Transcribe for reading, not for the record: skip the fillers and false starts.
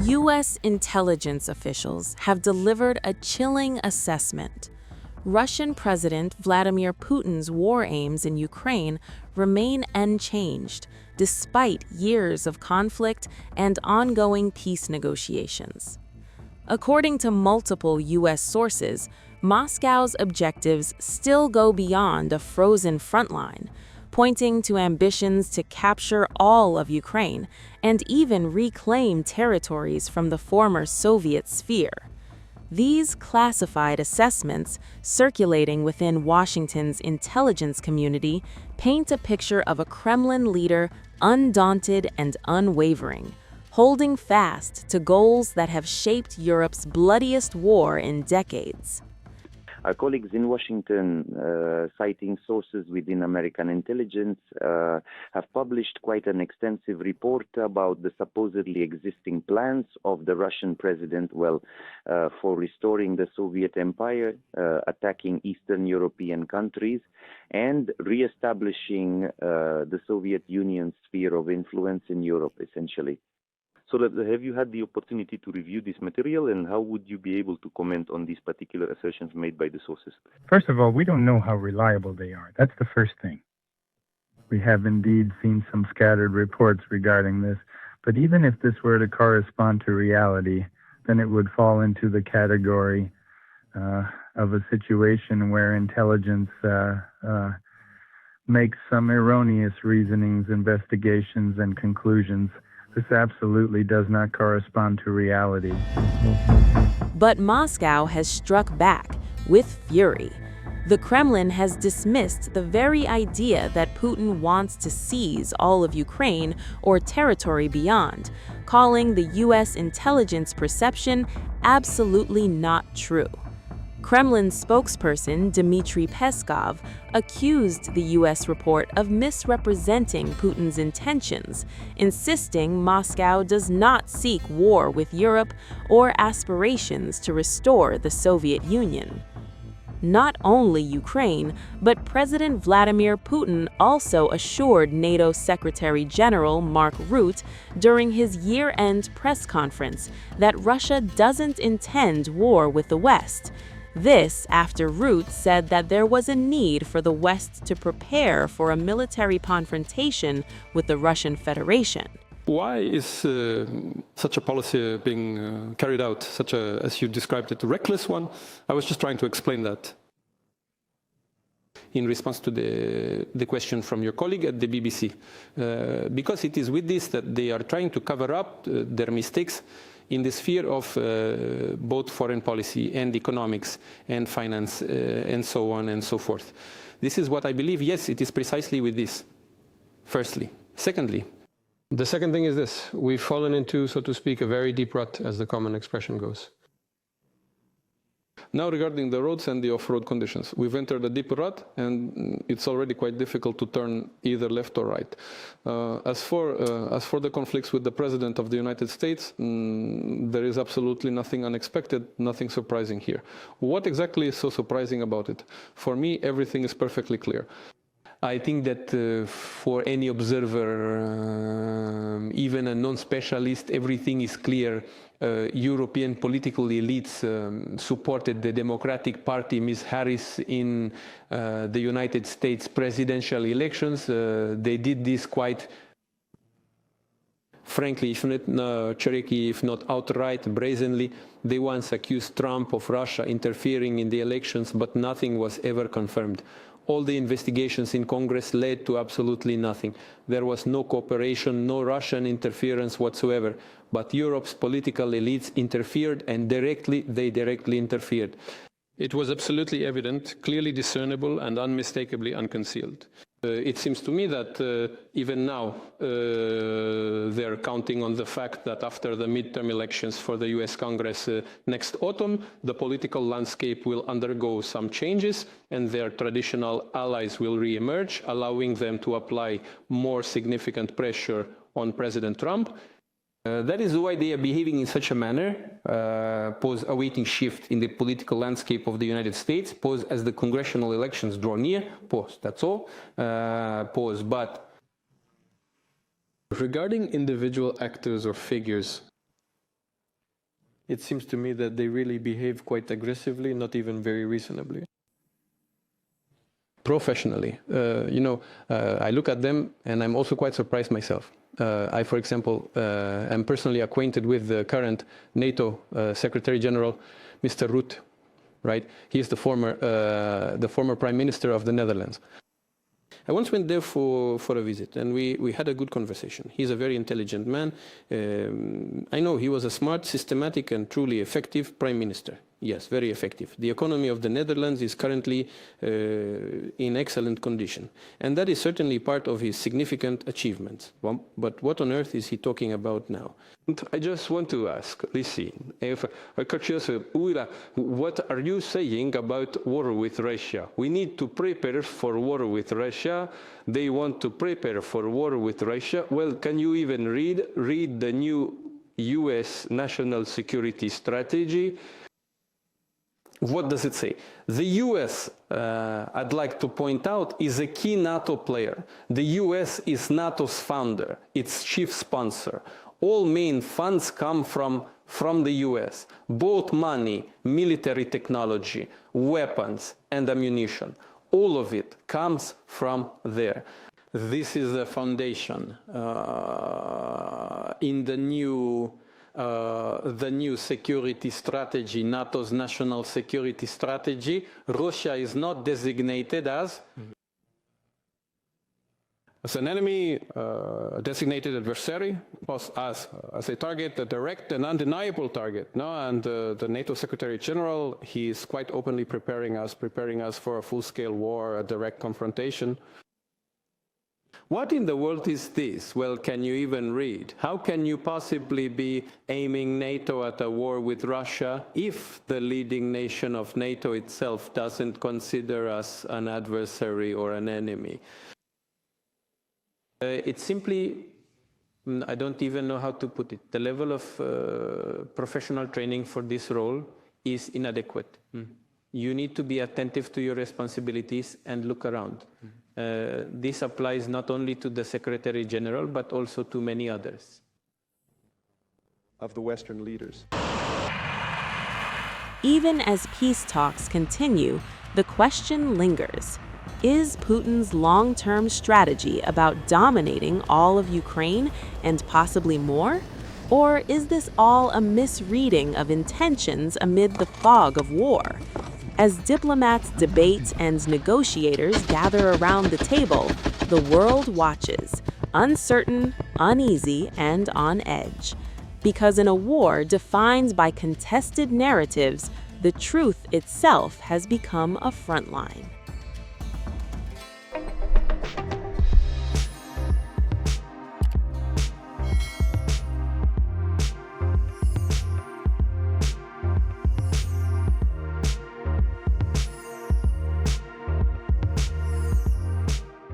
U.S. intelligence officials have delivered a chilling assessment. Russian President Vladimir Putin's war aims in Ukraine remain unchanged, despite years of conflict and ongoing peace negotiations. According to multiple U.S. sources, Moscow's objectives still go beyond a frozen frontline, pointing to ambitions to capture all of Ukraine and even reclaim territories from the former Soviet sphere. These classified assessments, circulating within Washington's intelligence community, paint a picture of a Kremlin leader undaunted and unwavering, holding fast to goals that have shaped Europe's bloodiest war in decades. Our colleagues in Washington, citing sources within American intelligence, have published quite an extensive report about the supposedly existing plans of the Russian president, for restoring the Soviet Empire, attacking Eastern European countries, and reestablishing the Soviet Union's sphere of influence in Europe, essentially. So have you had the opportunity to review this material, and how would you be able to comment on these particular assertions made by the sources? First of all, we don't know how reliable they are. That's the first thing. We have indeed seen some scattered reports regarding this, but even if this were to correspond to reality, then it would fall into the category of a situation where intelligence makes some erroneous reasonings, investigations, and conclusions. This absolutely does not correspond to reality. But Moscow has struck back with fury. The Kremlin has dismissed the very idea that Putin wants to seize all of Ukraine or territory beyond, calling the U.S. intelligence perception absolutely not true. Kremlin spokesperson Dmitry Peskov accused the U.S. report of misrepresenting Putin's intentions, insisting Moscow does not seek war with Europe or aspirations to restore the Soviet Union. Not only Ukraine, but President Vladimir Putin also assured NATO Secretary General Mark Rutte during his year-end press conference that Russia doesn't intend war with the West. This after Rutte said that there was a need for the West to prepare for a military confrontation with the Russian Federation. Why is such a policy being carried out, such a, as you described it, a reckless one? I was just trying to explain that. In response to the question from your colleague at the BBC. Because it is with this that they are trying to cover up their mistakes in the sphere of both foreign policy and economics and finance and so on and so forth. This is what I believe. Yes, it is precisely with this, firstly. Secondly, the second thing is this. We've fallen into, so to speak, a very deep rut, as the common expression goes. now regarding the roads and the off-road conditions, we've entered a deep rut and it's already quite difficult to turn either left or right. As for the conflicts with the President of the United States, there is absolutely nothing unexpected, nothing surprising here. What exactly is so surprising about it? For me, everything is perfectly clear. I think that for any observer, even a non-specialist, everything is clear. European political elites supported the Democratic Party, Ms. Harris, in the United States presidential elections. They did this quite frankly, if not Cherokee, if not outright, brazenly. They once accused Trump of Russia interfering in the elections, but nothing was ever confirmed. All the investigations in Congress led to absolutely nothing. There was no cooperation, no Russian interference whatsoever. But Europe's political elites interfered, and they directly interfered. It was absolutely evident, clearly discernible, and unmistakably unconcealed. It seems to me that even now they're counting on the fact that after the midterm elections for the US Congress next autumn, the political landscape will undergo some changes and their traditional allies will re-emerge, allowing them to apply more significant pressure on President Trump. That is why they are behaving in such a manner, pause awaiting shift in the political landscape of the United States, pause as the congressional elections draw near, pause, that's all, pause. But regarding individual actors or figures, It seems to me that they really behave quite aggressively, not even very reasonably. Professionally, I look at them and I'm also quite surprised myself. I, for example, am personally acquainted with the current NATO Secretary General, Mr. Rutte, right? He is the former Prime Minister of the Netherlands. I once went there for a visit, and we had a good conversation. He's a very intelligent man. I know he was a smart, systematic, and truly effective prime minister. Yes, very effective. The economy of the Netherlands is currently in excellent condition, and that is certainly part of his significant achievements. But what on earth is he talking about now? I just want to ask, Lisi, what are you saying about war with Russia? We need to prepare for war with Russia. They want to prepare for war with Russia. Well, can you even read the new US national security strategy? What does it say? The US, I'd like to point out, is a key NATO player. The US is NATO's founder, its chief sponsor. All main funds come from the US, both money, military technology, weapons, and ammunition. All of it comes from there. This is the foundation in the new security strategy, NATO's national security strategy. Russia is not designated as an enemy, a designated adversary, as a target, a direct and undeniable target. No? And the NATO Secretary General, he is quite openly preparing us for a full-scale war, a direct confrontation. What in the world is this? Well, can you even read? How can you possibly be aiming NATO at a war with Russia if the leading nation of NATO itself doesn't consider us an adversary or an enemy? It's simply, I don't even know how to put it. The level of professional training for this role is inadequate. You need to be attentive to your responsibilities and look around. This applies not only to the Secretary General, but also to many others. Of the Western leaders. Even as peace talks continue, the question lingers. Is Putin's long-term strategy about dominating all of Ukraine and possibly more? Or is this all a misreading of intentions amid the fog of war? As diplomats debate and negotiators gather around the table, the world watches, uncertain, uneasy, and on edge. Because in a war defined by contested narratives, the truth itself has become a front line.